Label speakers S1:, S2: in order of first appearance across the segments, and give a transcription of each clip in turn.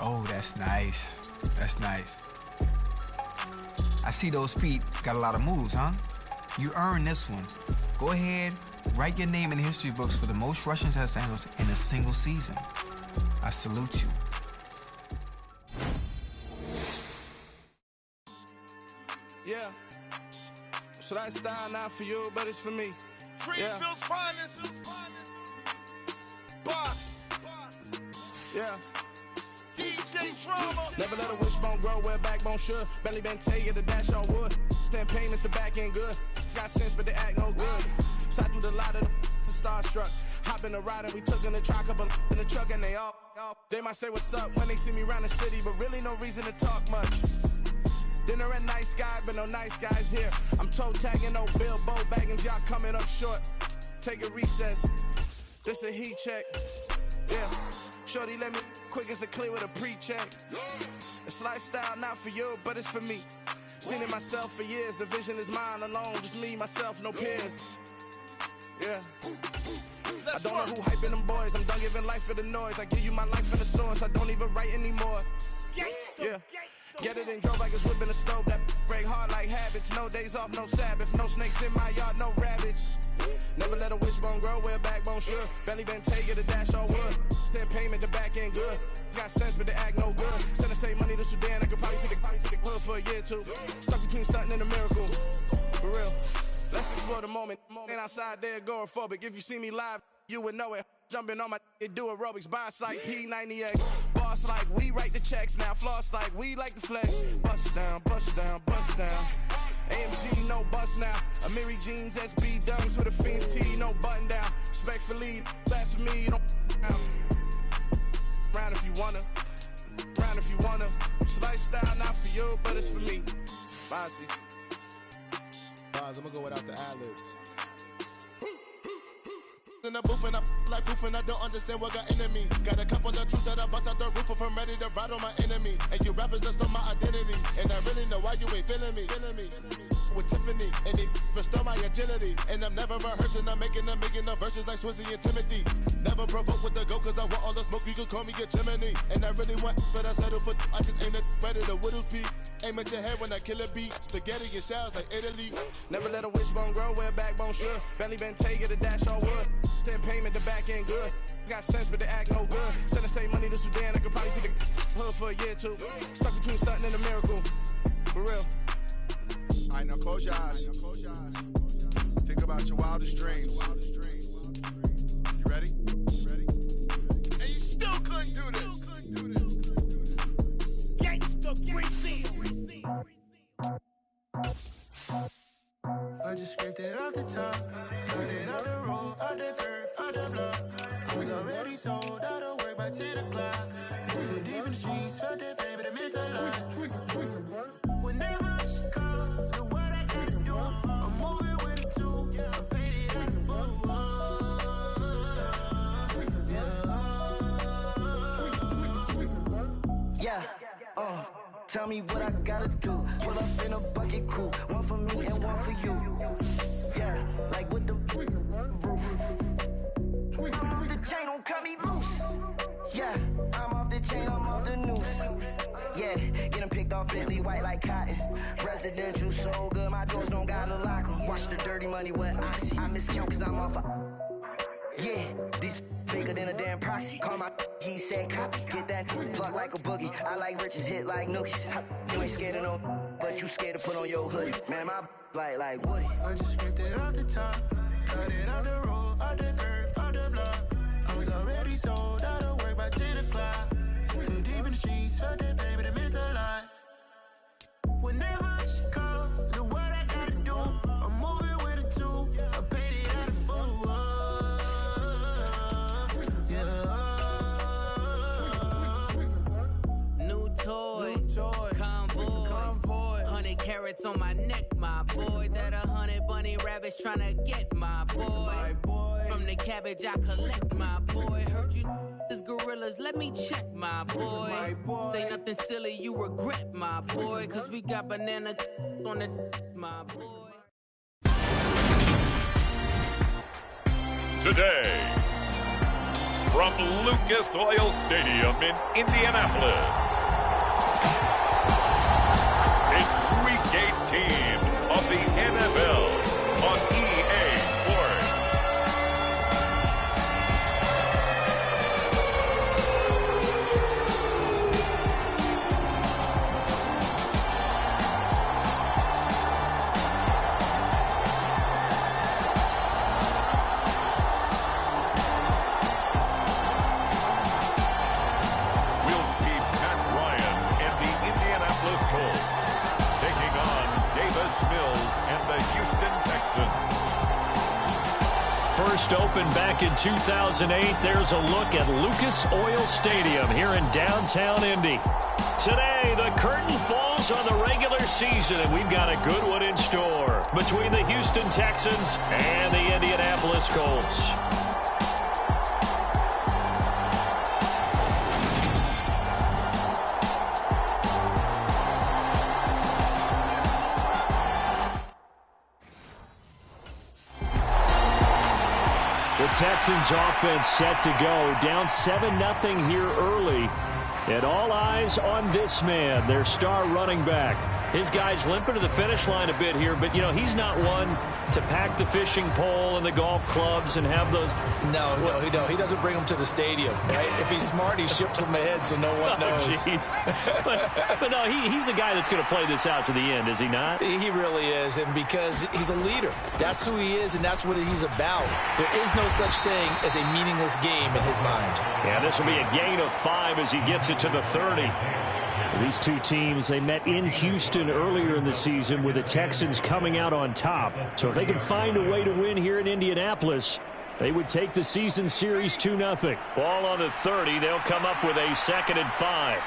S1: Oh, that's nice. That's nice. I see those feet got a lot of moves, huh? You earned this one. Go ahead, write your name in the history books for the most rushing touchdowns in a single season. I salute you.
S2: Yeah. So that style not for you, but it's for me.
S3: Greenfield's finest. Boss.
S2: Yeah.
S3: DJ Drama.
S2: Never let a wishbone grow where a backbone should. Belly been take the dash on wood. 10 payments, the back end good. Got sense, but they act no good. Shot through the lot of the starstruck. Hop in the ride and we took in the truck, up in the truck and they all. They might say what's up when they see me around the city, but really no reason to talk much. Dinner at nice guy, but no nice guys here. I'm toe tagging, no Bilbo bagging, y'all coming up short. Take a recess. This a heat check. Yeah. Shorty let me quick as a clear with a pre-check. It's lifestyle not for you, but it's for me. Seen it myself for years. The vision is mine alone. Just me, myself, no peers. Yeah. I don't know who hyping them boys. I'm done giving life for the noise. I give you my life for the source. I don't even write anymore. Yeah. Get it and drove like it's whipping a stove. That break hard like habits. No days off, no Sabbath. No snakes in my yard, no rabbits. Never let a wishbone grow where a backbone should. Belly been take it, a dash on wood. 10 payment, the back end good. Got sense, but they act no good. Send the same money to Sudan. I could probably take the hood for a year or two. Stuck between stunting and a miracle. For real. Let's explore the moment. Ain't outside there agoraphobic. If you see me live, you would know it. Jumping on my do aerobics, boss like P90X. Boss like we write the checks now. Floss like we like the flex. Bust down, bust down, bust down. AMG, no bust now. Amiri jeans, SB dunks with a Fiends T, no button down. Respectfully, that's for me, you don't round if you wanna. Round if you wanna. It's lifestyle not for you, but it's for me. Bossy.
S3: I'm gonna go without the ad-libs. In the booth and I like proof and I don't understand what got into me. Got a couple of truths that I bust out the roof of. I'm ready to ride on my enemy. And you rappers just stole my identity. And I really know why you ain't feeling me. With Tiffany and they restore my agility. And I'm never rehearsing. I'm making the verses like Swizzy and Timothy. Never provoke with the go cause I want all the smoke. You can call me a chimney. And I really want but I settle for I just aim it better the widow's peak. Aim at your head when I kill a beat. Spaghetti and shells like Italy.
S2: Never let a wishbone grow where a backbone should. Belly been take it, a dash on wood. 10 payment, the back end good. Got sense, but they act no good. Send the same money to Sudan. I could probably take the hood for a year or two. Stuck between stunting and a miracle. For real.
S3: Alright, now close your eyes. Think about your wildest dreams. You ready? And you still couldn't do this. Gangsta Greenfield.
S4: I just scraped it off the top, cut it off the road, out the curve, out the block. I was already sold, out of work by 10 o'clock. Too deep in the streets, felt that baby, the mental lie. Whenever she calls, the what I gotta do, I'm moving with it too. I paid it out the book. Yeah. Tell me what I gotta do. Pull up in a bucket coupe, one for me and one for you. Yeah, like with the roof. I'm off the chain, don't cut me loose. Yeah, I'm off the chain, I'm off the noose. Yeah, getting picked off Bentley white like cotton. Residential so good, my doors don't gotta lock 'em. Watch the dirty money with oxy. I miscount cause I'm off a. Yeah, these bigger than a damn proxy. Call my he said copy. Get that plug like a boogie. I like riches, hit like nookies. You ain't scared of no, but you scared to put on your hoodie. Man, my like Woody. I just scraped it off the top, cut it off the road, out the curve, out the block. I was already sold, out of work by 10 o'clock. Too deep in the streets, felt that baby, the mental lie. Whenever she calls, the what I gotta do, I'm moving with it too. I paid it out of full.
S5: Convoy, 100 carats on my neck, my boy. That 100 bunny rabbits tryna get my boy. From the cabbage I collect, my boy. Heard you is gorillas, let me check, my boy. Say nothing silly, you regret, my boy. Cause we got banana on the my boy.
S6: Today from Lucas Oil Stadium in Indianapolis. It's Week 18 of the NFL on EA Sports. We'll see Pat Ryan and the Indianapolis Colts taking on Davis Mills and the Houston Texans.
S7: First opened back in 2008. There's a look at Lucas Oil Stadium here in downtown Indy. Today, the curtain falls on the regular season, and we've got a good one in store between the Houston Texans and the Indianapolis Colts. The Texans offense set to go. Down 7-0 here early. And all eyes on this man, their star running back. His guy's limping to the finish line a bit here, but, you know, he's not one to pack the fishing pole and the golf clubs and have those.
S8: No, he doesn't bring them to the stadium, right? If he's smart, he ships them ahead so no one knows.
S7: But no, he's a guy that's going to play this out to the end, is he not?
S8: He really is, and because he's a leader. That's who he is, and that's what he's about. There is no such thing as a meaningless game in his mind.
S7: Yeah, this will be a gain of 5 as he gets it to the 30. These two teams, they met in Houston earlier in the season with the Texans coming out on top. So if they can find a way to win here in Indianapolis, they would take the season series 2-0. Ball on the 30. They'll come up with a 2nd and 5.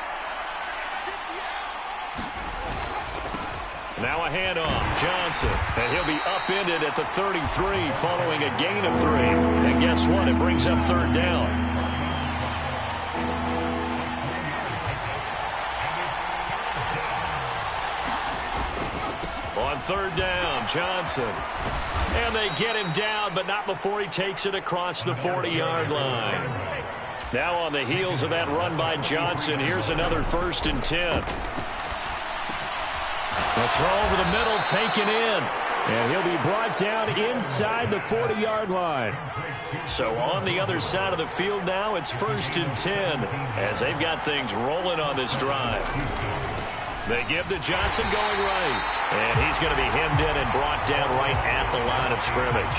S7: Now a handoff. Johnson. And he'll be upended at the 33 following a gain of 3. And guess what? It brings up 3rd down. On 3rd down, Johnson. And they get him down, but not before he takes it across the 40-yard line. Now on the heels of that run by Johnson, here's another 1st and 10. The throw over the middle taken in. And he'll be brought down inside the 40-yard line. So on the other side of the field now, it's 1st and 10 as they've got things rolling on this drive. They give to Johnson going right. And he's going to be hemmed in and brought down right at the line of scrimmage.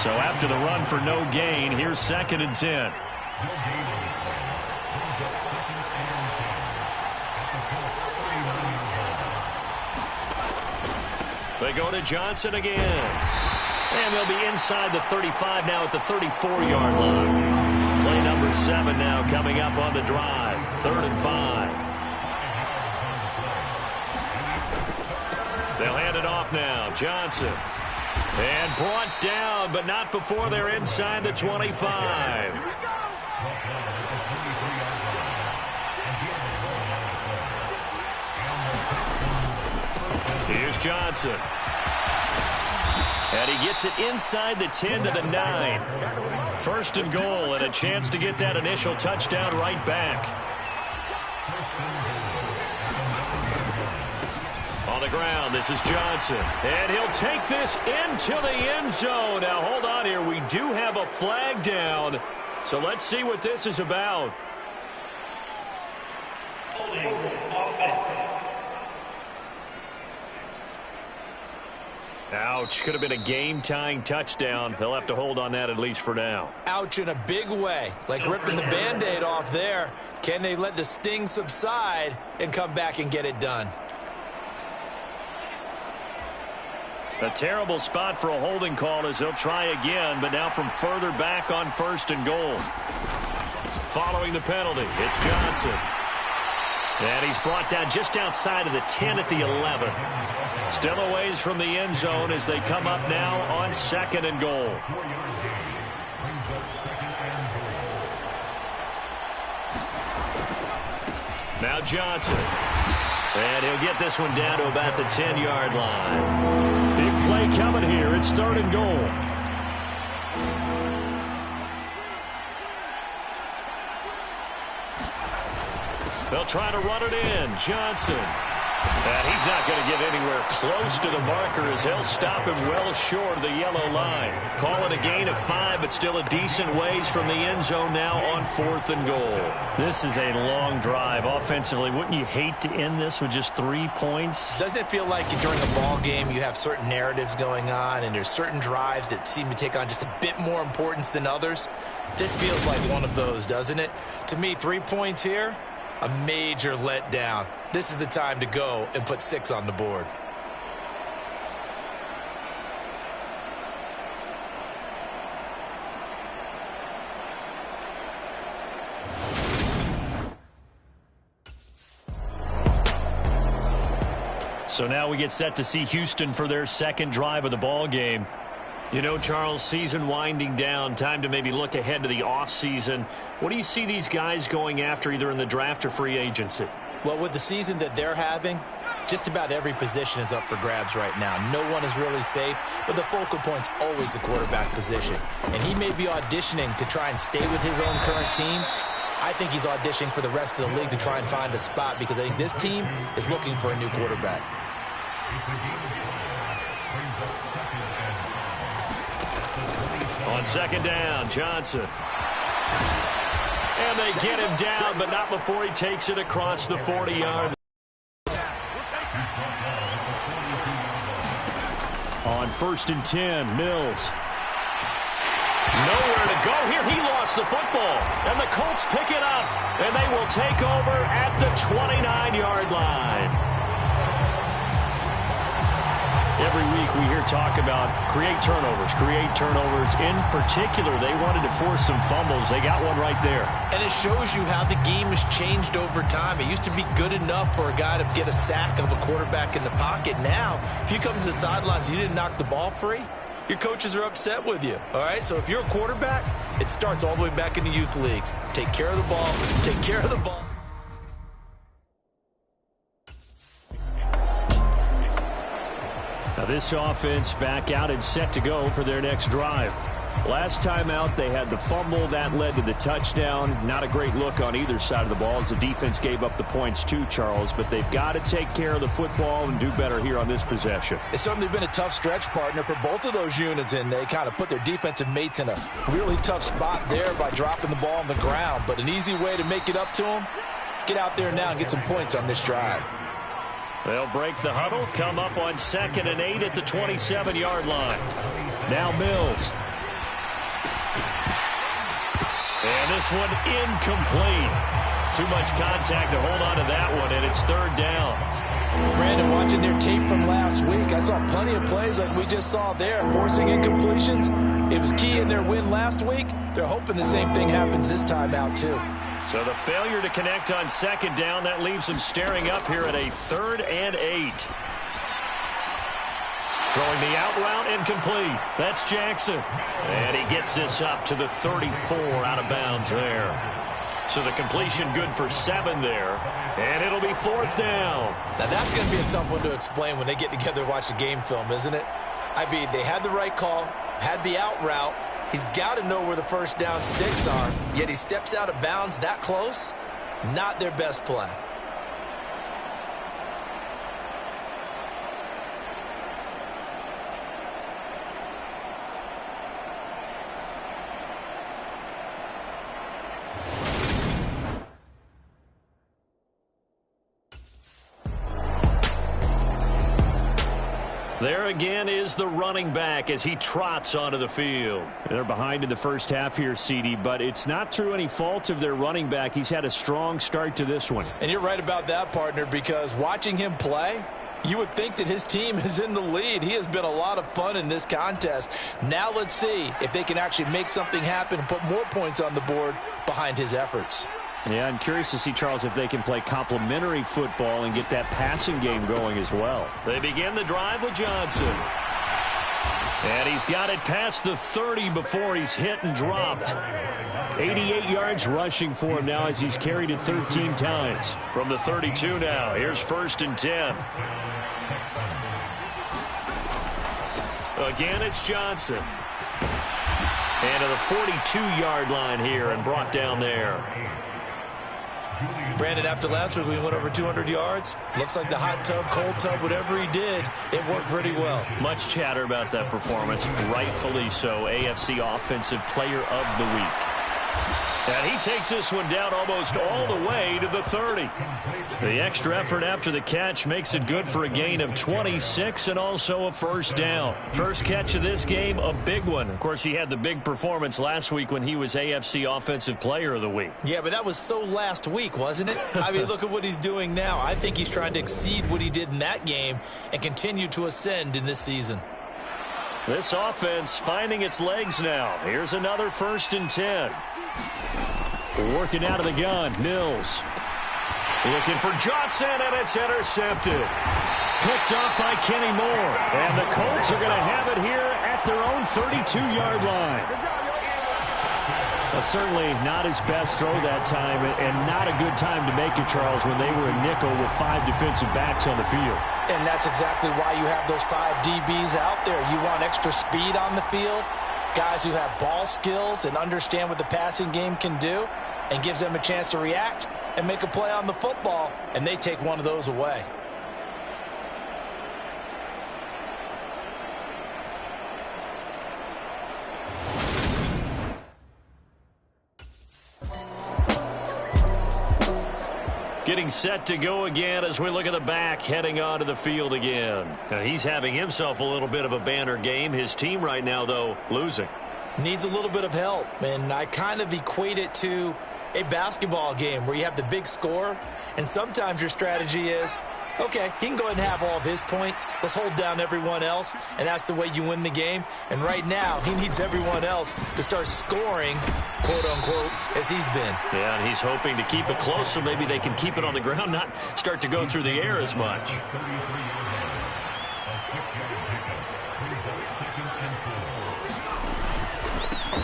S7: So after the run for no gain, here's 2nd and 10. They go to Johnson again. And they'll be inside the 35 now at the 34-yard line. Play number 7 now coming up on the drive. 3rd and 5. They'll hand it off now. Johnson. And brought down, but not before they're inside the 25. Here's Johnson. And he gets it inside the 10 to the 9. 1st and goal, and a chance to get that initial touchdown right back. On the ground, this is Johnson. And he'll take this into the end zone. Now, hold on here. We do have a flag down. So let's see what this is about. Ouch. Could have been a game-tying touchdown. They'll have to hold on that at least for now.
S8: Ouch in a big way. Like ripping the Band-Aid off there. Can they let the sting subside and come back and get it done?
S7: A terrible spot for a holding call as they'll try again, but now from further back on 1st and goal. Following the penalty, it's Johnson. And he's brought down just outside of the 10 at the 11. Still a ways from the end zone as they come up now on 2nd and goal. Now Johnson. And he'll get this one down to about the 10-yard line. Big play coming here. It's 3rd and goal. They'll try to run it in. Johnson. And he's not going to get anywhere close to the marker as they'll stop him well short of the yellow line. Call it a gain of 5, but still a decent ways from the end zone now on 4th and goal. This is a long drive offensively. Wouldn't you hate to end this with just 3 points?
S8: Doesn't it feel like during a ball game you have certain narratives going on and there's certain drives that seem to take on just a bit more importance than others? This feels like one of those, doesn't it? To me, 3 points here, a major letdown. This is the time to go and put 6 on the board.
S7: So now we get set to see Houston for their second drive of the ball game. You know, Charles, season winding down, time to maybe look ahead to the offseason. What do you see these guys going after either in the draft or free agency?
S8: Well, with the season that they're having, just about every position is up for grabs right now. No one is really safe, but the focal point's always the quarterback position. And he may be auditioning to try and stay with his own current team. I think he's auditioning for the rest of the league to try and find a spot because I think this team is looking for a new quarterback.
S7: On second down, Johnson. And they get him down, but not before he takes it across the 40-yard. On 1st and 10, Mills. Nowhere to go here. He lost the football. And the Colts pick it up. And they will take over at the 29-yard line. Every week we hear talk about create turnovers. In particular, they wanted to force some fumbles. They got one right there.
S8: And it shows you how the game has changed over time. It used to be good enough for a guy to get a sack of a quarterback in the pocket. Now, if you come to the sidelines and you didn't knock the ball free, your coaches are upset with you. All right, so if you're a quarterback, it starts all the way back in the youth leagues. Take care of the ball. Take care of the ball.
S7: Now this offense back out and set to go for their next drive. Last time out, they had the fumble. That led to the touchdown. Not a great look on either side of the ball as the defense gave up the points too, Charles. But they've got to take care of the football and do better here on this possession.
S8: It's certainly been a tough stretch, partner, for both of those units, and they kind of put their defensive mates in a really tough spot there by dropping the ball on the ground. But an easy way to make it up to them, get out there now and get some points on this drive.
S7: They'll break the huddle, come up on 2nd and 8 at the 27-yard line. Now Mills. And this one incomplete. Too much contact to hold on to that one, and it's 3rd down.
S8: Brandon, watching their tape from last week, I saw plenty of plays like we just saw there, forcing incompletions. It was key in their win last week. They're hoping the same thing happens this time out, too.
S7: So the failure to connect on 2nd down, that leaves them staring up here at a 3rd and 8. Throwing the out route, incomplete. That's Jackson. And he gets this up to the 34, out of bounds there. So the completion good for 7 there. And it'll be 4th down.
S8: Now that's going to be a tough one to explain when they get together and watch the game film, isn't it? I mean, they had the right call, had the out route. He's got to know where the first down sticks are, yet he steps out of bounds that close. Not their best play.
S7: There again is the running back as he trots onto the field. They're behind in the first half here, CD, but it's not through any fault of their running back. He's had a strong start to this one.
S8: And you're right about that, partner, because watching him play, you would think that his team is in the lead. He has been a lot of fun in this contest. Now let's see if they can actually make something happen and put more points on the board behind his efforts.
S7: Yeah, I'm curious to see, Charles, if they can play complementary football and get that passing game going as well. They begin the drive with Johnson. And he's got it past the 30 before he's hit and dropped. 88 yards rushing for him now as he's carried it 13 times. From the 32 now, here's 1st and 10. Again, it's Johnson. And to the 42-yard line here and brought down there.
S8: Brandon, after last week, we went over 200 yards. Looks like the hot tub, cold tub, whatever he did, it worked pretty well.
S7: Much chatter about that performance, rightfully so. AFC Offensive Player of the Week. And he takes this one down almost all the way to the 30. The extra effort after the catch makes it good for a gain of 26 and also a first down. First catch of this game, a big one. Of course, he had the big performance last week when he was AFC Offensive Player of the Week.
S8: Yeah, but that was so last week, wasn't it? I mean, look at what he's doing now. I think he's trying to exceed what he did in that game and continue to ascend in this season.
S7: This offense finding its legs now. Here's another 1st and 10. Working out of the gun, Mills. Looking for Johnson, and it's intercepted. Picked up by Kenny Moore. And the Colts are going to have it here at their own 32-yard line. Certainly not his best throw that time, and not a good time to make it, Charles, when they were a nickel with 5 defensive backs on the field.
S8: And that's exactly why you have those 5 DBs out there. You want extra speed on the field, guys who have ball skills and understand what the passing game can do, and gives them a chance to react and make a play on the football, and they take one of those away.
S7: Getting set to go again as we look at the back heading onto the field again. Now, he's having himself a little bit of a banner game. His team right now, though, losing.
S8: Needs a little bit of help, and I kind of equate it to a basketball game where you have the big score, and sometimes your strategy is, okay, he can go ahead and have all of his points. Let's hold down everyone else, and that's the way you win the game. And right now, he needs everyone else to start scoring, quote-unquote, as he's been.
S7: Yeah, and he's hoping to keep it close so maybe they can keep it on the ground, not start to go through the air as much.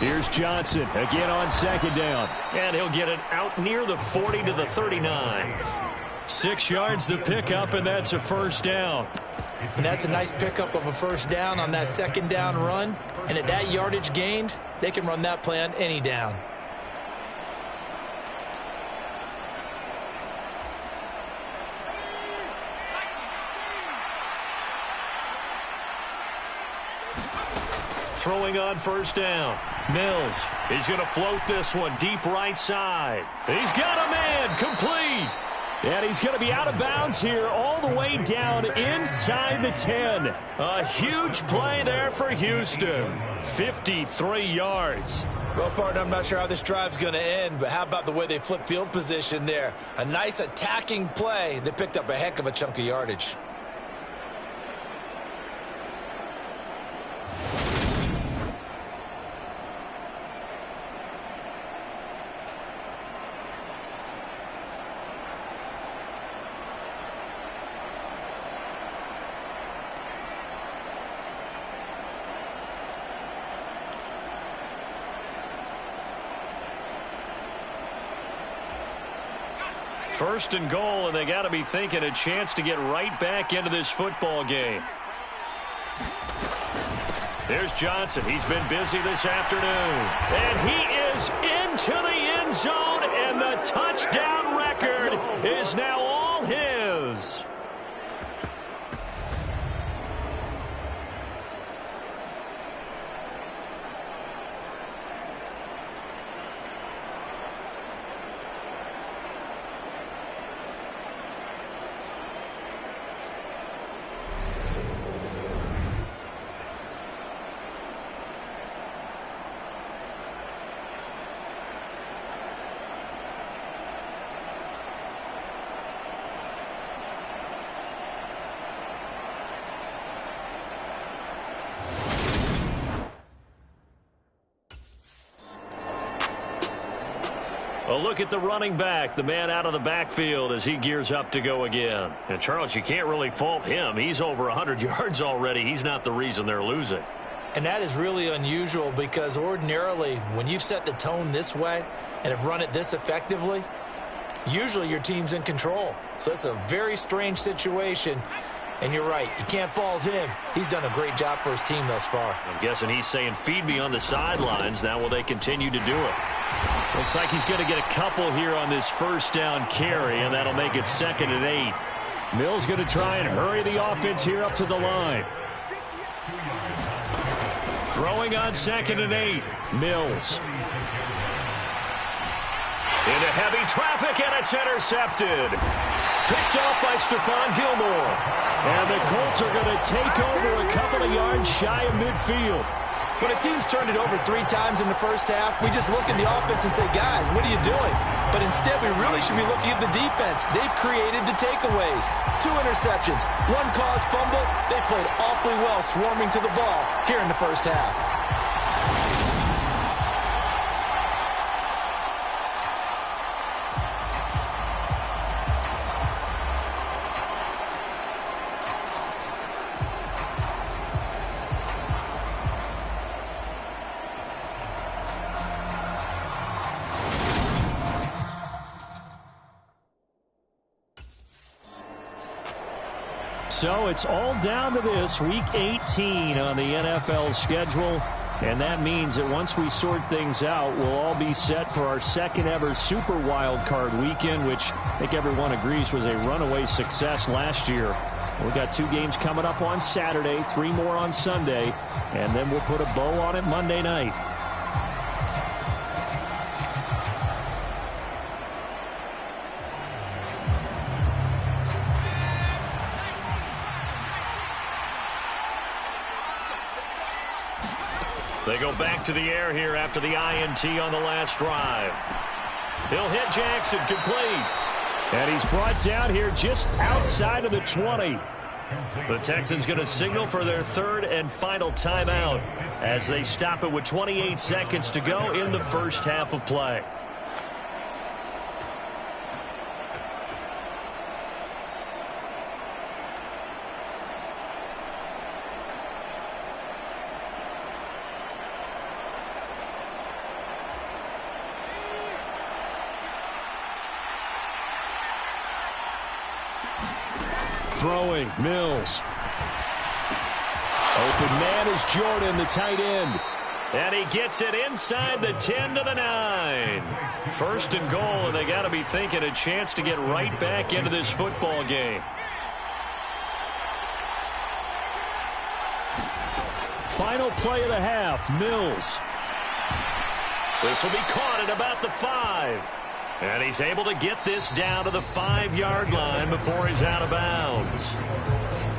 S7: Here's Johnson again on 2nd down. And he'll get it out near the 40 to the 39. 6 yards the pickup, and that's a first down.
S8: And that's a nice pickup of a first down on that 2nd down run. And at that yardage gained, they can run that play on any down.
S7: Throwing on 1st down. Mills, he's going to float this one deep right side. He's got a man, complete. And he's going to be out of bounds here all the way down inside the 10. A huge play there for Houston. 53 yards.
S8: Well, partner, I'm not sure how this drive's going to end, but how about the way they flip field position there? A nice attacking play that picked up a heck of a chunk of yardage.
S7: First and goal, and they got to be thinking a chance to get right back into this football game. There's Johnson. He's been busy this afternoon. And he is into the end zone, and the touchdown record is now all his. A look at the running back, the man out of the backfield as he gears up to go again. And, Charles, you can't really fault him. He's over 100 yards already. He's not the reason they're losing.
S8: And that is really unusual because ordinarily when you've set the tone this way and have run it this effectively, usually your team's in control. So it's a very strange situation. And you're right, you can't fault him. He's done a great job for his team thus far.
S7: I'm guessing he's saying, feed me on the sidelines. Now will they continue to do it? Looks like he's going to get a couple here on this first down carry, and that'll make it 2nd and 8. Mills going to try and hurry the offense here up to the line. Throwing on 2nd and 8. Mills. Into heavy traffic, and it's intercepted. Picked off by Stephon Gilmore. And the Colts are going to take over a couple of yards shy of midfield.
S8: When a team's turned it over 3 times in the first half, we just look at the offense and say, guys, what are you doing? But instead, we really should be looking at the defense. They've created the takeaways. 2 interceptions, 1 caused fumble. They played awfully well swarming to the ball here in the first half.
S7: So it's all down to this, Week 18 on the NFL schedule. And that means that once we sort things out, we'll all be set for our second ever Super Wild Card weekend, which I think everyone agrees was a runaway success last year. We've got 2 games coming up on Saturday, 3 more on Sunday, and then we'll put a bow on it Monday night. They go back to the air here after the INT on the last drive. He'll hit Jackson, complete. And he's brought down here just outside of the 20. The Texans going to signal for their 3rd and final timeout as they stop it with 28 seconds to go in the first half of play. Throwing, Mills. Open man is Jordan, the tight end. And he gets it inside the 10 to the 9. 1st and goal, and they got to be thinking a chance to get right back into this football game. Final play of the half, Mills. This will be caught at about the 5. And he's able to get this down to the 5-yard line before he's out of bounds.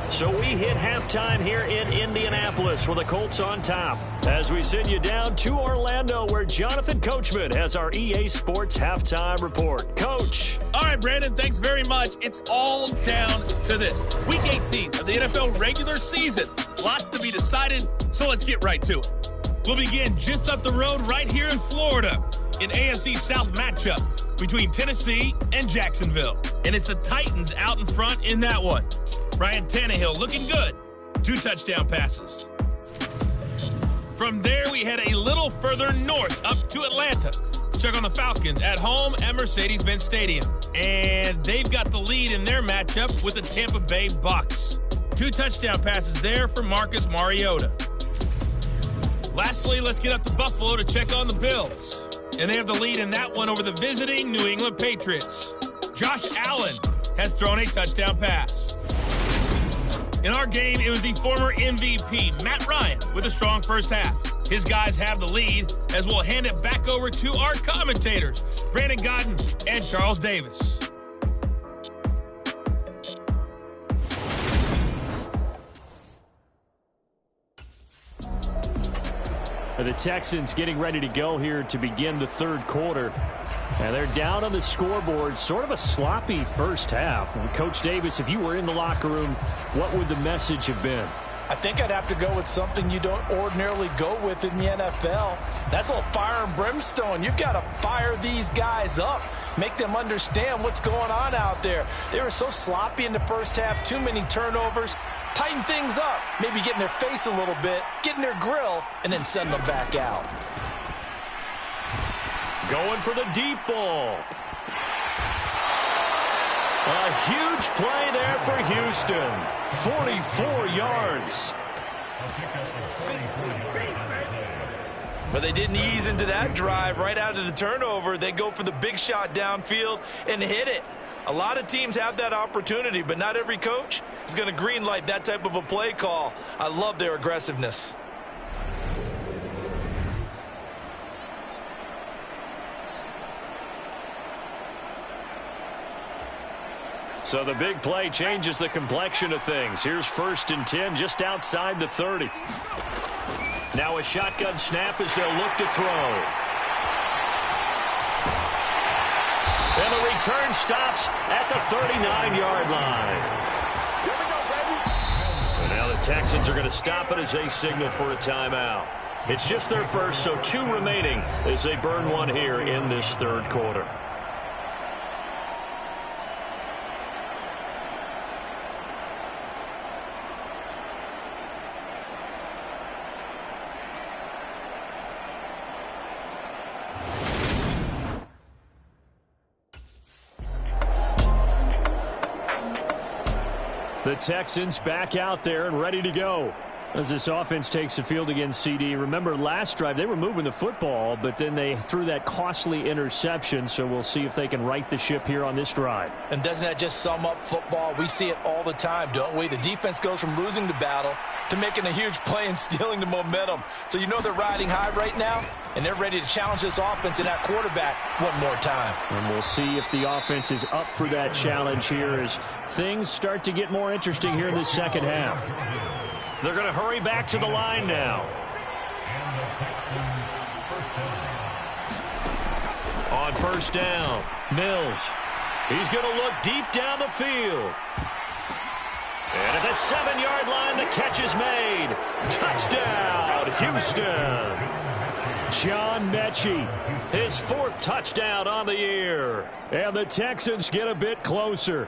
S7: So we hit halftime here in Indianapolis with the Colts on top as we send you down to Orlando where Jonathan Coachman has our EA Sports halftime report. Coach.
S9: All right, Brandon, thanks very much. It's all down to this. Week 18 of the NFL regular season. Lots to be decided, so let's get right to it. We'll begin just up the road right here in Florida in AFC South matchup between Tennessee and Jacksonville. And it's the Titans out in front in that one. Ryan Tannehill looking good. 2 touchdown passes. From there, we head a little further north up to Atlanta to check on the Falcons at home at Mercedes-Benz Stadium. And they've got the lead in their matchup with the Tampa Bay Bucs. 2 touchdown passes there for Marcus Mariota. Lastly, let's get up to Buffalo to check on the Bills. And they have the lead in that one over the visiting New England Patriots. Josh Allen has thrown a touchdown pass. In our game, it was the former MVP, Matt Ryan, with a strong first half. His guys have the lead as we'll hand it back over to our commentators, Brandon Godden and Charles Davis.
S7: The Texans getting ready to go here to begin the 3rd quarter. And they're down on the scoreboard. Sort of a sloppy first half. And Coach Davis, if you were in the locker room, what would the message have been?
S8: I think I'd have to go with something you don't ordinarily go with in the NFL. That's a little fire and brimstone. You've got to fire these guys up. Make them understand what's going on out there. They were so sloppy in the first half. Too many turnovers. Tighten things up, maybe get in their face a little bit, get in their grill, and then send them back out.
S7: Going for the deep ball. A huge play there for Houston. 44 yards.
S8: But they didn't ease into that drive right out of the turnover. They go for the big shot downfield and hit it. A lot of teams have that opportunity, but not every coach is going to green light that type of a play call. I love their aggressiveness.
S7: So the big play changes the complexion of things. Here's 1st and 10 just outside the 30. Now a shotgun snap as they'll look to throw. And the return stops at the 39-yard line. And now the Texans are going to stop it as they signal for a timeout. It's just their first, so 2 remaining as they burn one here in this 3rd quarter. The Texans back out there and ready to go as this offense takes the field against CD. Remember, last drive, they were moving the football, but then they threw that costly interception, so we'll see if they can right the ship here on this drive.
S8: And doesn't that just sum up football? We see it all the time, don't we? The defense goes from losing the battle to making a huge play and stealing the momentum. So you know they're riding high right now, and they're ready to challenge this offense and that quarterback one more time.
S7: And we'll see if the offense is up for that challenge here as things start to get more interesting here in the second half. They're going to hurry back to the line now. On 1st down, Mills. He's going to look deep down the field. And at the 7-yard line, the catch is made. Touchdown, Houston. John Mechie, his 4th touchdown on the year. And the Texans get a bit closer.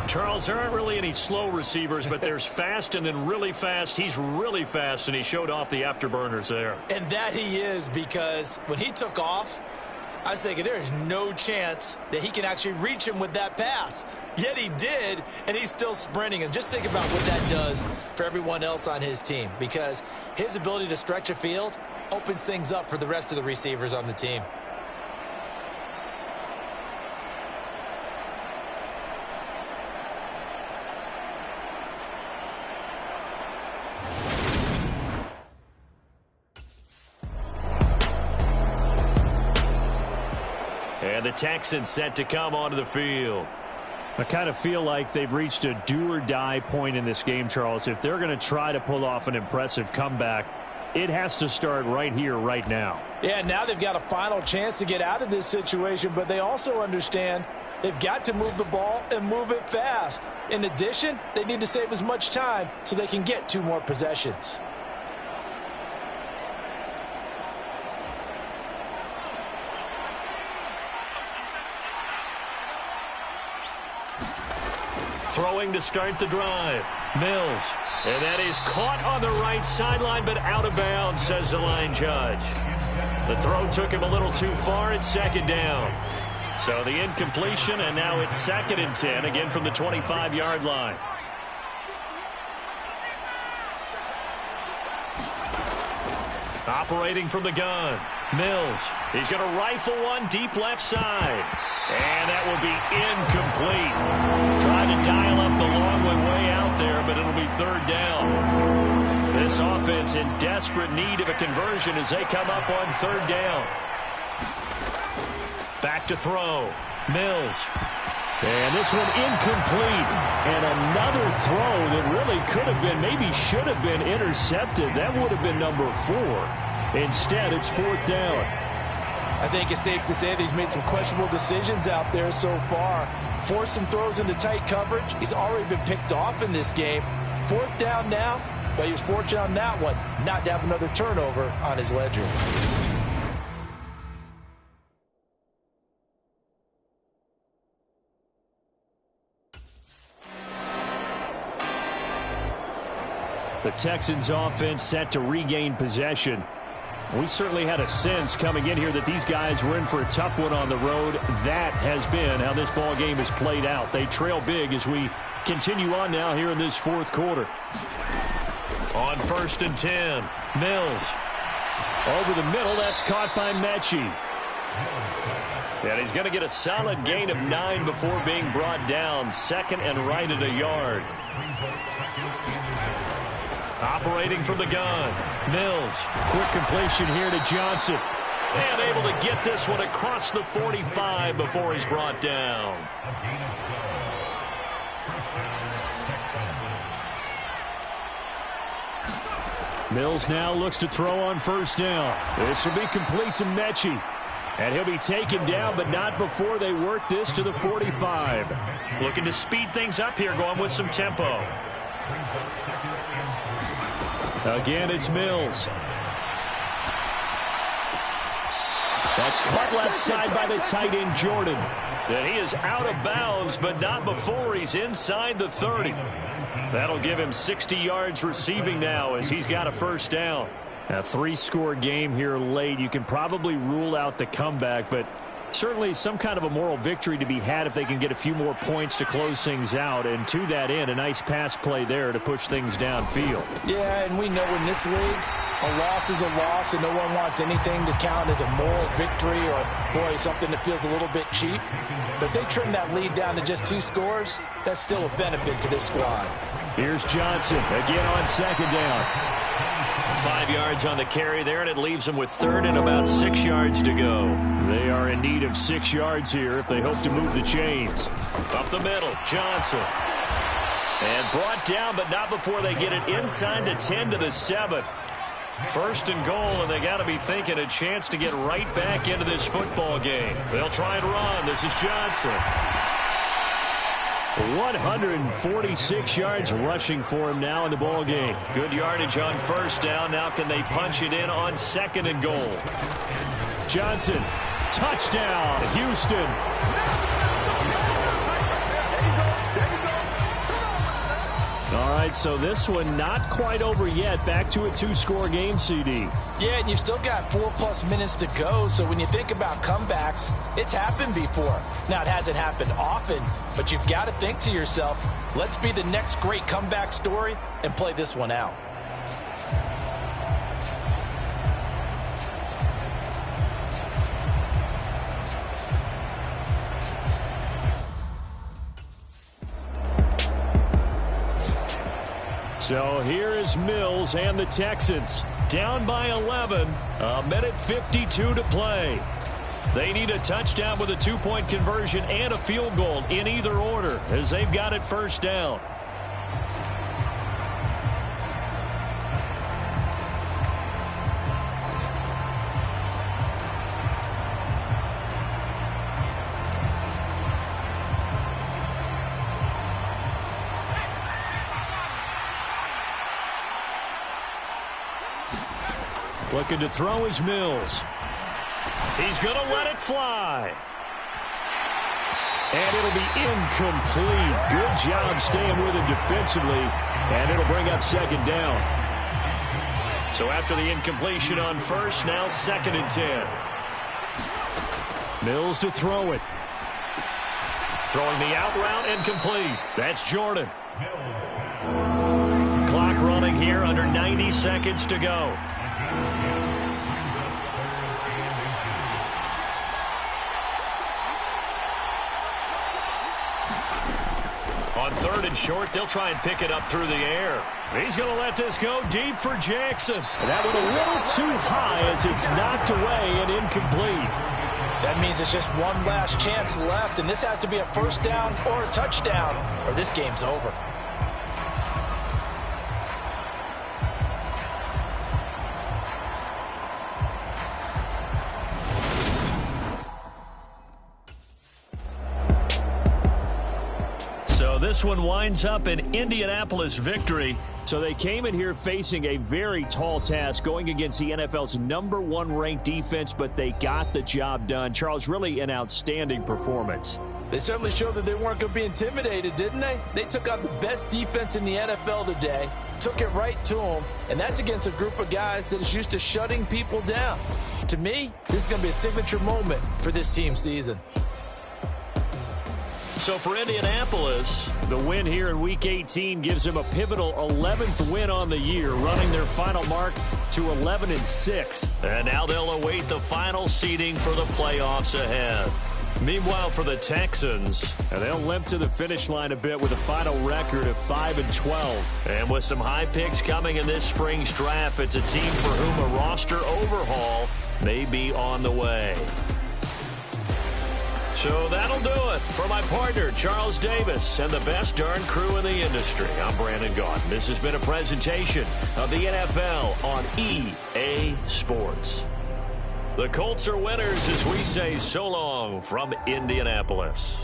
S7: Charles, there aren't really any slow receivers, but there's fast and then really fast. He's really fast, and he showed off the afterburners there.
S8: And that he is, because when he took off, I was thinking there is no chance that he can actually reach him with that pass. Yet he did, and he's still sprinting. And just think about what that does for everyone else on his team, because his ability to stretch a field opens things up for the rest of the receivers on the team.
S7: And the Texans set to come onto the field. I kind of feel like they've reached a do-or-die point in this game, Charles. If they're going to try to pull off an impressive comeback, it has to start right here, right now.
S8: Yeah, now they've got a final chance to get out of this situation, but they also understand they've got to move the ball and move it fast. In addition, they need to save as much time so they can get 2 more possessions.
S7: Throwing to start the drive. Mills. And that is caught on the right sideline, but out of bounds, says the line judge. The throw took him a little too far. It's 2nd down. So the incompletion, and now it's 2nd and 10, again from the 25-yard line. Operating from the gun. Mills. He's going to rifle one deep left side. And that will be incomplete. Trying to dial up the long way out there, but it'll be 3rd down. This offense in desperate need of a conversion as they come up on 3rd down. Back to throw. Mills. And this one incomplete. And another throw that really could have been, maybe should have been intercepted. That would have been number 4. Instead, it's 4th down.
S8: I think it's safe to say that he's made some questionable decisions out there so far. Forced some throws into tight coverage. He's already been picked off in this game. 4th down now, but he was fortunate on that one not to have another turnover on his ledger.
S7: The Texans offense set to regain possession. We certainly had a sense coming in here that these guys were in for a tough one on the road. That has been how this ball game has played out. They trail big as we continue on now here in this 4th quarter. On 1st and 10, Mills. Over the middle, that's caught by Mechie. And he's going to get a solid gain of 9 before being brought down. Second and right at a yard. Operating from the gun. Mills. Quick completion here to Johnson. And able to get this one across the 45 before he's brought down. Mills now looks to throw on first down. This will be complete to Mechie. And he'll be taken down, but not before they work this to the 45. Looking to speed things up here, going with some tempo. Again, it's Mills. That's caught left side by the tight end, Jordan. And he is out of bounds, but not before he's inside the 30. That'll give him 60 yards receiving now as he's got a first down. A 3-score game here late. You can probably rule out the comeback, but certainly some kind of a moral victory to be had if they can get a few more points to close things out. And to that end, a nice pass play there to push things downfield.
S8: Yeah, and we know in this league, a loss is a loss, and no one wants anything to count as a moral victory or, boy, something that feels a little bit cheap. But if they trim that lead down to just 2 scores, that's still a benefit to this squad.
S7: Here's Johnson again on second down. 5 yards on the carry there, and it leaves them with third and about 6 yards to go. They are in need of 6 yards here if they hope to move the chains. Up the middle, Johnson. And brought down, but not before they get it inside the 10 to the 7. First and goal, and they got to be thinking a chance to get right back into this football game. They'll try and run. This is Johnson. 146 yards rushing for him now in the ball game. Good yardage on first down. Now can they punch it in on second and goal? Johnson, touchdown, Houston. All right, so this one not quite over yet. Back to a 2-score game, CD.
S8: Yeah, and you've still got 4+ minutes to go, so when you think about comebacks, it's happened before. Now, it hasn't happened often, but you've got to think to yourself, let's be the next great comeback story and play this one out.
S7: So here is Mills and the Texans. Down by 11. A minute 52 to play. They need a touchdown with a 2-point conversion and a field goal in either order as they've got it first down. Looking to throw is Mills. He's going to let it fly. And it'll be incomplete. Good job staying with him defensively. And it'll bring up second down. So after the incompletion on first, now second and 10. Mills to throw it. Throwing the out route and complete. That's Jordan. Clock running here, under 90 seconds to go. On third and short, they'll try and pick it up through the air. He's going to let this go deep for Jackson. And that one a little too high as it's knocked away and incomplete.
S8: That means it's just one last chance left, and this has to be a first down or a touchdown, or this game's over.
S7: So this one winds up an Indianapolis victory. So they came in here facing a very tall task going against the NFL's #1 ranked defense, but they got the job done. Charles, really an outstanding performance.
S8: They certainly showed that they weren't going to be intimidated, didn't they? They took out the best defense in the NFL today, took it right to them, and that's against a group of guys that is used to shutting people down. To me, this is going to be a signature moment for this team season.
S7: So for Indianapolis, the win here in Week 18 gives them a pivotal 11th win on the year, running their final mark to 11-6.
S6: And now they'll await the final seeding for the playoffs ahead. Meanwhile, for the Texans,
S7: and they'll limp to the finish line a bit with a final record of 5-12.
S6: And with some high picks coming in this spring's draft, it's a team for whom a roster overhaul may be on the way. So that'll do it for my partner, Charles Davis, and the best darn crew in the industry. I'm Brandon Gaudin. This has been a presentation of the NFL on EA Sports. The Colts are winners as we say so long from Indianapolis.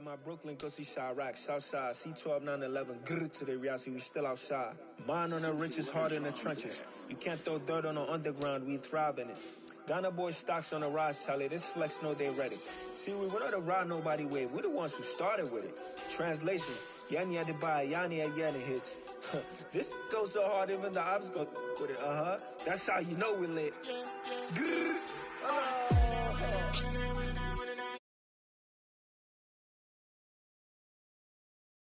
S10: My Brooklyn, go see Chirac, Southside, C12, 911, grrr to the reality, we still outside. Mine on the richest, heart in the trenches. You can't throw dirt on the underground, we thrive in it. Ghana boys stocks on the rise, Charlie, this flex know they ready. See, we're not the ride nobody wave, we're the ones who started with it. Translation, Yanni had to buy, Yanni had Yanni hits. This goes so hard, even the ops go with it, That's how you know we lit. Grrr.